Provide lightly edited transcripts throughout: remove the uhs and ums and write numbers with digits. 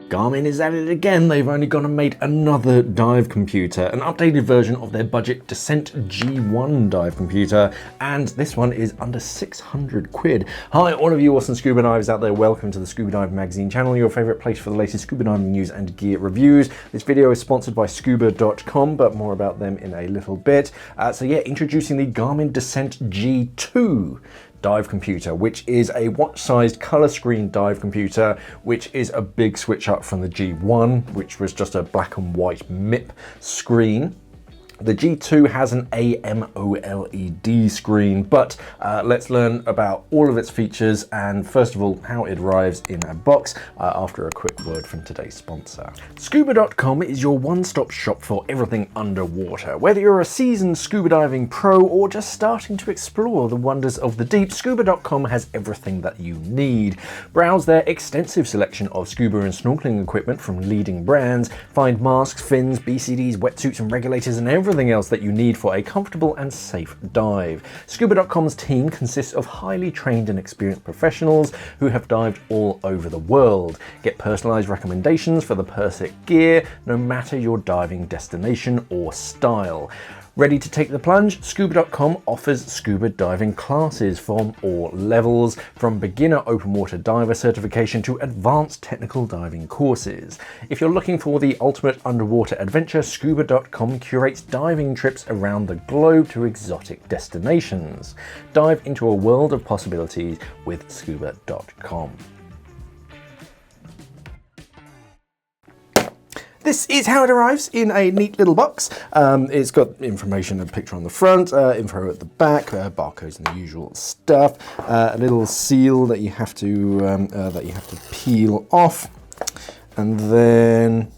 Garmin is at it again. They've only gone and made another dive computer, an updated version of their budget Descent G2 dive computer, and this one is under 600 quid. Hi, all of you awesome scuba divers out there. Welcome to the Scuba Dive Magazine channel, your favorite place for the latest scuba diving news and gear reviews. This video is sponsored by Scuba.com, but more about them in a little bit. So yeah, introducing the Garmin Descent G2 dive computer, which is a watch-sized color screen dive computer, which is a big switch up from the G1, which was just a black and white MIP screen. The G2 has an AMOLED screen, but let's learn about all of its features and first of all how it arrives in a box after a quick word from today's sponsor. Scuba.com is your one-stop shop for everything underwater. Whether you're a seasoned scuba diving pro or just starting to explore the wonders of the deep, Scuba.com has everything that you need. Browse their extensive selection of scuba and snorkeling equipment from leading brands, find masks, fins, BCDs, wetsuits and regulators and everything else that you need for a comfortable and safe dive. Scuba.com's team consists of highly trained and experienced professionals who have dived all over the world. Get personalized recommendations for the perfect gear, no matter your diving destination or style. Ready to take the plunge? Scuba.com offers scuba diving classes from all levels, from beginner open water diver certification to advanced technical diving courses. If you're looking for the ultimate underwater adventure, Scuba.com curates diving trips around the globe to exotic destinations. Dive into a world of possibilities with Scuba.com. This is how it arrives in a neat little box. It's got information, a picture on the front, info at the back, barcodes and the usual stuff. A little seal that you have to peel off, and then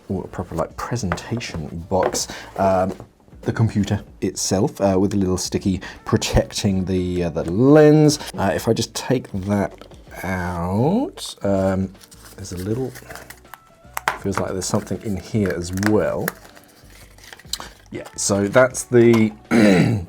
a proper like presentation box. The computer itself with a little sticky protecting the lens. If I just take that out, there's a little. Feels like there's something in here as well. Yeah, so that's the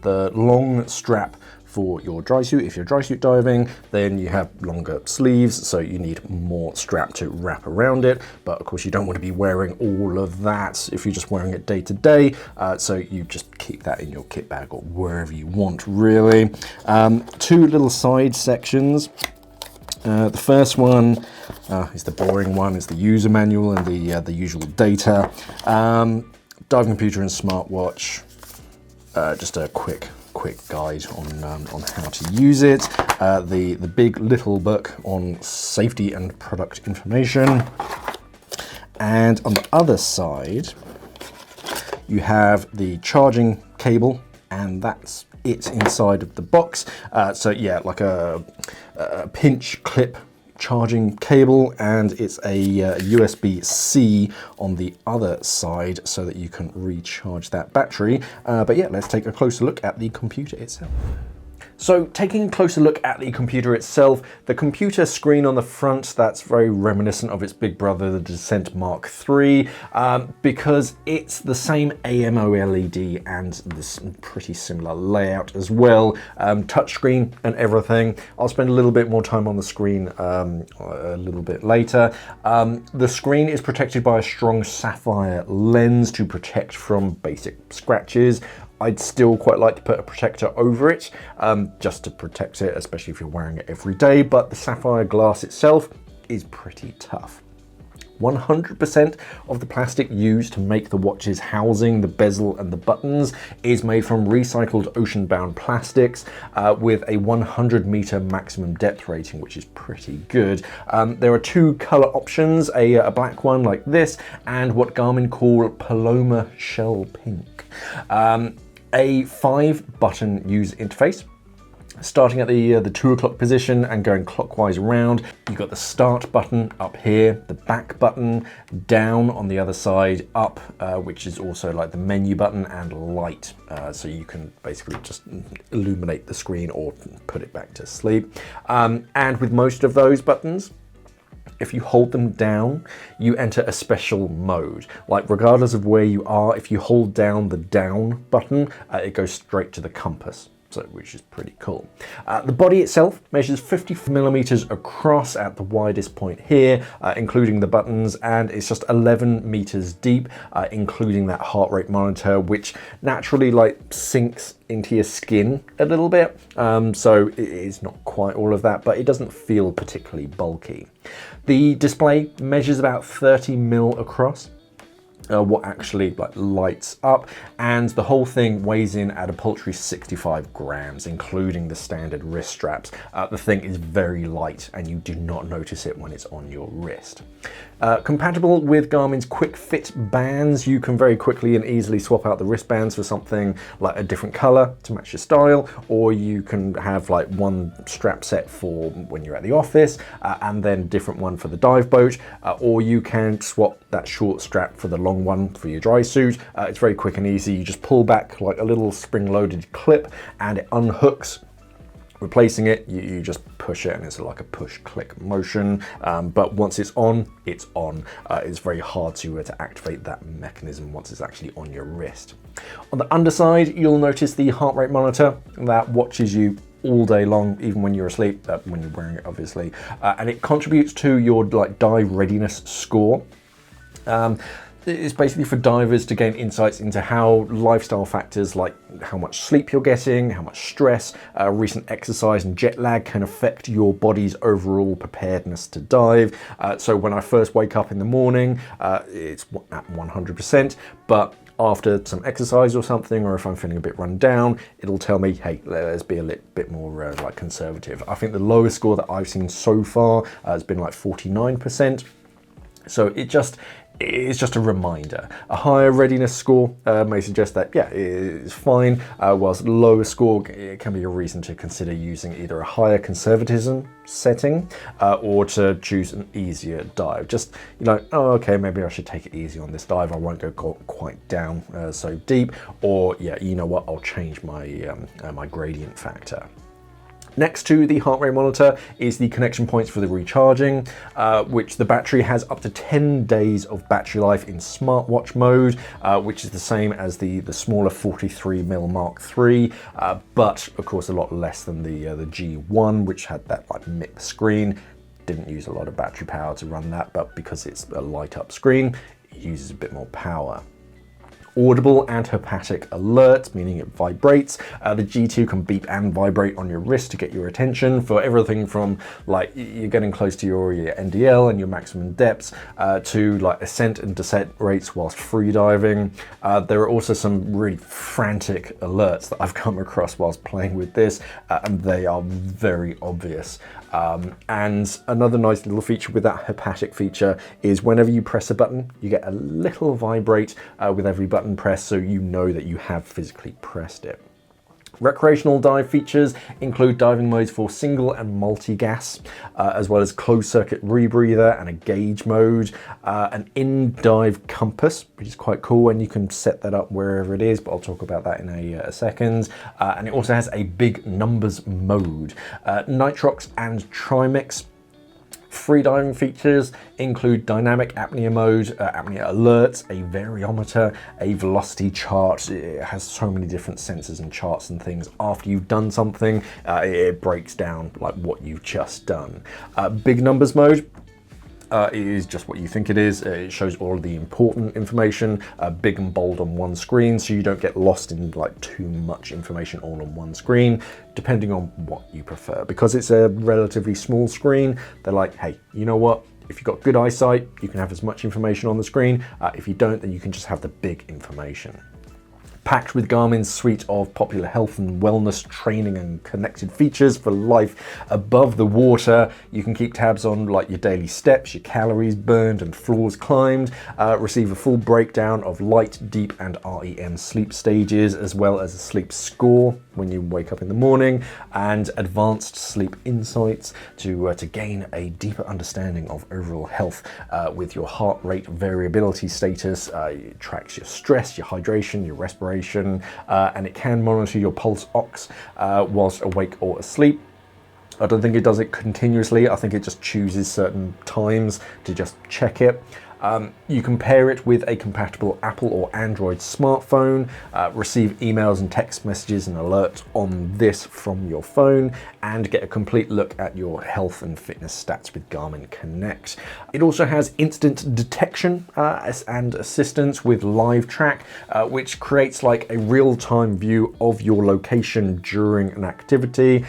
the long strap for your dry suit. If you're dry suit diving, then you have longer sleeves, so you need more strap to wrap around it. But of course, you don't want to be wearing all of that if you're just wearing it day to day. So you just keep that in your kit bag or wherever you want, really. Two little side sections. The first one is the boring one, is the user manual and the usual data. Diving computer and smartwatch, just a quick guide on how to use it. The big little book on safety and product information. And on the other side, you have the charging cable, and that's it inside of the box. So yeah, like a pinch clip charging cable, and it's a USB-C on the other side so that you can recharge that battery. But yeah, let's take a closer look at the computer itself. So taking a closer look at the computer itself, the computer screen on the front, that's very reminiscent of its big brother, the Descent Mark III, because it's the same AMOLED and this pretty similar layout as well. Touchscreen and everything. I'll spend a little bit more time on the screen a little bit later. The screen is protected by a strong sapphire lens to protect from basic scratches. I'd still quite like to put a protector over it, just to protect it, especially if you're wearing it every day, but the sapphire glass itself is pretty tough. 100% of the plastic used to make the watch's housing, the bezel and the buttons is made from recycled ocean-bound plastics with a 100-meter maximum depth rating, which is pretty good. There are two color options, a black one like this and what Garmin call Paloma Shell Pink. A 5-button user interface. Starting at the 2 o'clock position and going clockwise around, you've got the start button up here, the back button down on the other side, up, which is also like the menu button, and light, so you can basically just illuminate the screen or put it back to sleep. And with most of those buttons, if you hold them down, you enter a special mode. Like regardless of where you are, if you hold down the down button, it goes straight to the compass. which is pretty cool. The body itself measures 50 millimeters across at the widest point here, including the buttons, and it's just 11 meters deep, including that heart rate monitor, which naturally like sinks into your skin a little bit. So it is not quite all of that, but it doesn't feel particularly bulky. The display measures about 30 mil across. What actually like lights up, and the whole thing weighs in at a paltry 65 grams, including the standard wrist straps. The thing is very light and you do not notice it when it's on your wrist. Compatible with Garmin's quick fit bands, you can very quickly and easily swap out the wristbands for something like a different color to match your style, or you can have like one strap set for when you're at the office and then a different one for the dive boat, or you can swap that short strap for the long one for your dry suit. It's very quick and easy. You just pull back like a little spring-loaded clip and it unhooks. Replacing it, you just push it and it's like a push-click motion, but once it's on, it's on. It's very hard to activate that mechanism once it's actually on your wrist. On the underside, you'll notice the heart rate monitor that watches you all day long, even when you're asleep, when you're wearing it obviously, and it contributes to your like dive readiness score. It's basically for divers to gain insights into how lifestyle factors like how much sleep you're getting, how much stress, recent exercise and jet lag can affect your body's overall preparedness to dive. So when I first wake up in the morning, it's at 100%, but after some exercise or something, or if I'm feeling a bit run down, it'll tell me, hey, let's be a little bit more like conservative. I think the lowest score that I've seen so far has been like 49%. So it's just a reminder. A higher readiness score may suggest that, yeah, it's fine, whilst a lower score, it can be a reason to consider using either a higher conservatism setting or to choose an easier dive. Just, you know, oh, okay, maybe I should take it easy on this dive. I won't go quite down so deep, or yeah, you know what, I'll change my, my gradient factor. Next to the heart rate monitor is the connection points for the recharging, which the battery has up to 10 days of battery life in smartwatch mode, which is the same as the smaller 43mm Mark III, but of course a lot less than the G1, which had that like MIP screen. Didn't use a lot of battery power to run that, but because it's a light up screen, it uses a bit more power. Audible and haptic alerts, meaning it vibrates. The G2 can beep and vibrate on your wrist to get your attention for everything from like you're getting close to your NDL and your maximum depths to like ascent and descent rates whilst freediving. There are also some really frantic alerts that I've come across whilst playing with this, and they are very obvious. And another nice little feature with that haptic feature is whenever you press a button, you get a little vibrate with every button press, so you know that you have physically pressed it. Recreational dive features include diving modes for single and multi-gas, as well as closed circuit rebreather and a gauge mode, an in-dive compass, which is quite cool, and you can set that up wherever it is, but I'll talk about that in a second. And it also has a big numbers mode, nitrox and trimix. Freediving features include dynamic apnea mode, apnea alerts, a variometer, a velocity chart. It has so many different sensors and charts and things. After you've done something, it breaks down like what you've just done. Big numbers mode. It is just what you think it is. It shows all of the important information, big and bold on one screen, so you don't get lost in like too much information all on one screen, depending on what you prefer. Because it's a relatively small screen, they're like, hey, you know what? If you've got good eyesight, you can have as much information on the screen. If you don't, then you can just have the big information. Packed with Garmin's suite of popular health and wellness training and connected features for life above the water. You can keep tabs on like your daily steps, your calories burned and floors climbed, receive a full breakdown of light, deep and REM sleep stages, as well as a sleep score when you wake up in the morning, and advanced sleep insights to gain a deeper understanding of overall health with your heart rate variability status. It tracks your stress, your hydration, your respiration, and it can monitor your pulse ox whilst awake or asleep. I don't think it does it continuously. I think it just chooses certain times to just check it. You can pair it with a compatible Apple or Android smartphone, receive emails and text messages and alerts on this from your phone, and get a complete look at your health and fitness stats with Garmin Connect. It also has instant detection and assistance with Live Track, which creates like a real-time view of your location during an activity,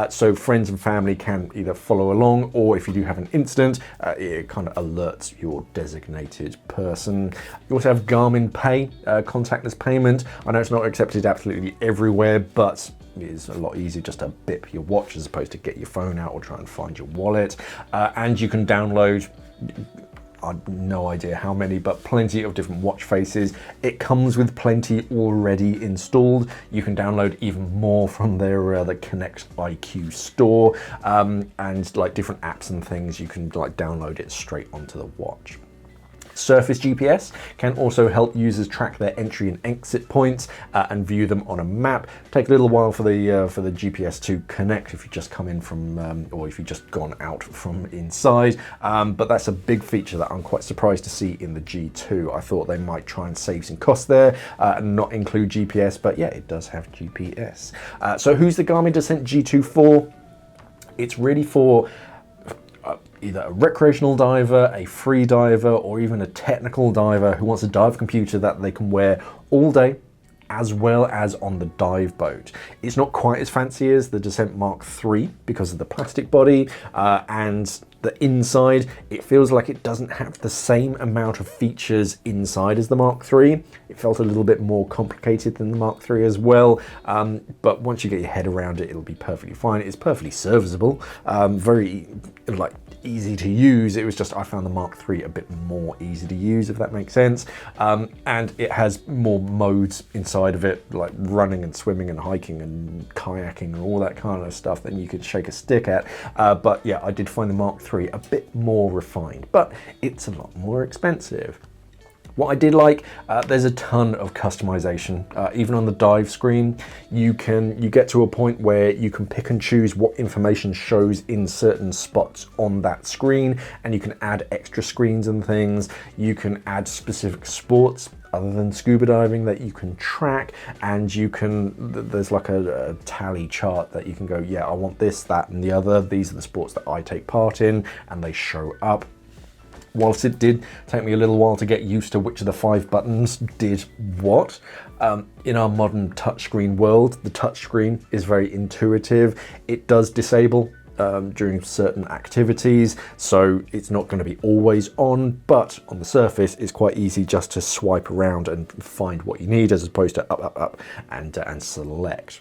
so friends and family can either follow along, or if you do have an incident, it kind of alerts your designated person. You also have Garmin Pay, contactless payment. I know it's not accepted absolutely everywhere, but it is a lot easier just to bip your watch as opposed to get your phone out or try and find your wallet. And you can download, I've no idea how many, but plenty of different watch faces. It comes with plenty already installed. You can download even more from their the Connect IQ store, and like different apps and things. You can like download it straight onto the watch. Surface GPS can also help users track their entry and exit points and view them on a map. Take a little while for the GPS to connect if you just come in from or if you've just gone out from inside, but that's a big feature that I'm quite surprised to see in the G2. I thought they might try and save some costs there and not include GPS, but yeah, it does have GPS. So who's the Garmin Descent G2 for? It's really for either a recreational diver, a free diver, or even a technical diver who wants a dive computer that they can wear all day, as well as on the dive boat. It's not quite as fancy as the Descent Mark III because of the plastic body and the inside. It feels like it doesn't have the same amount of features inside as the Mark III. It felt a little bit more complicated than the Mark III as well, but once you get your head around it, it'll be perfectly fine. It's perfectly serviceable, very like easy to use. It was just, I found the Mark III a bit more easy to use, if that makes sense. And it has more modes inside of it, like running and swimming and hiking and kayaking and all that kind of stuff that you could shake a stick at. But yeah, I did find the Mark III a bit more refined, but it's a lot more expensive. What I did like, there's a ton of customization. Even on the dive screen, you get to a point where you can pick and choose what information shows in certain spots on that screen, and you can add extra screens and things. You can add specific sports other than scuba diving that you can track, and you can, there's like a tally chart that you can go, yeah, I want this, that, and the other. These are the sports that I take part in, and they show up. Whilst it did take me a little while to get used to which of the 5 buttons did what, in our modern touchscreen world, the touchscreen is very intuitive. It does disable during certain activities, so it's not going to be always on, but on the surface it's quite easy just to swipe around and find what you need, as opposed to up, and select.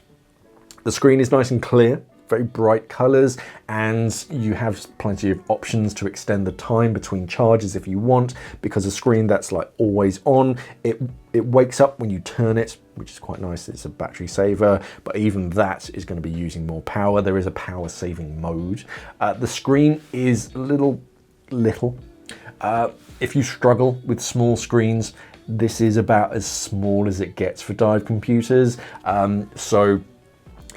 The screen is nice and clear, very bright colors, and you have plenty of options to extend the time between charges if you want, because a screen that's like always on, it wakes up when you turn it, which is quite nice. It's a battery saver, but even that is going to be using more power. There is a power saving mode. The screen is little. If you struggle with small screens, this is about as small as it gets for dive computers. So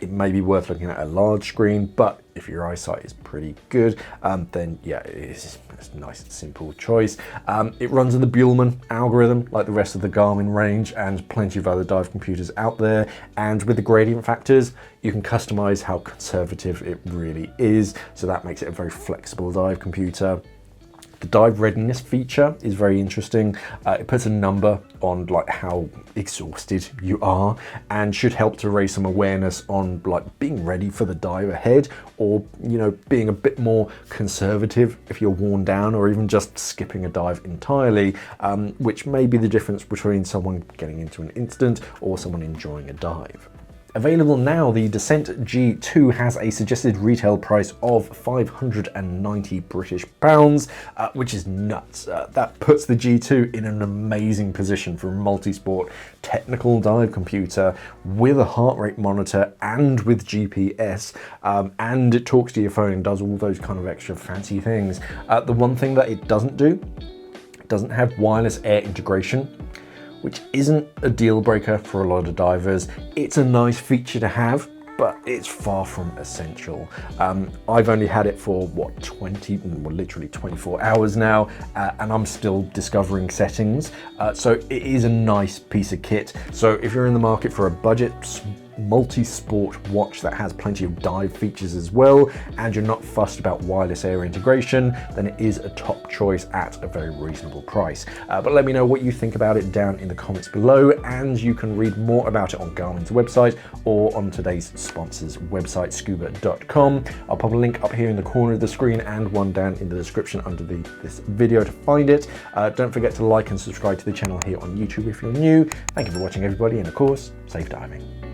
it may be worth looking at a large screen, but if your eyesight is pretty good, then yeah, it's a nice and simple choice. It runs in the Bühlmann algorithm like the rest of the Garmin range and plenty of other dive computers out there, and with the gradient factors you can customize how conservative it really is, so that makes it a very flexible dive computer. The dive readiness feature is very interesting. It puts a number on like how exhausted you are, and should help to raise some awareness on like being ready for the dive ahead, or you know, being a bit more conservative if you're worn down, or even just skipping a dive entirely, which may be the difference between someone getting into an incident or someone enjoying a dive. Available now, the Descent G2 has a suggested retail price of £590, which is nuts. That puts the G2 in an amazing position for a multi-sport technical dive computer with a heart rate monitor and with GPS, and it talks to your phone and does all those kind of extra fancy things. The one thing that it doesn't do, it doesn't have wireless air integration, which isn't a deal breaker for a lot of divers. It's a nice feature to have, but it's far from essential. I've only had it for what, 20, well, literally 24 hours now, and I'm still discovering settings. So it is a nice piece of kit. So if you're in the market for a budget multi-sport watch that has plenty of dive features as well, and you're not fussed about wireless air integration, then it is a top choice at a very reasonable price. But let me know what you think about it down in the comments below, and you can read more about it on Garmin's website or on today's sponsor's website, scuba.com. I'll pop a link up here in the corner of the screen and one down in the description under this video to find it. Don't forget to like and subscribe to the channel here on YouTube if you're new. Thank you for watching, everybody, and of course, safe diving.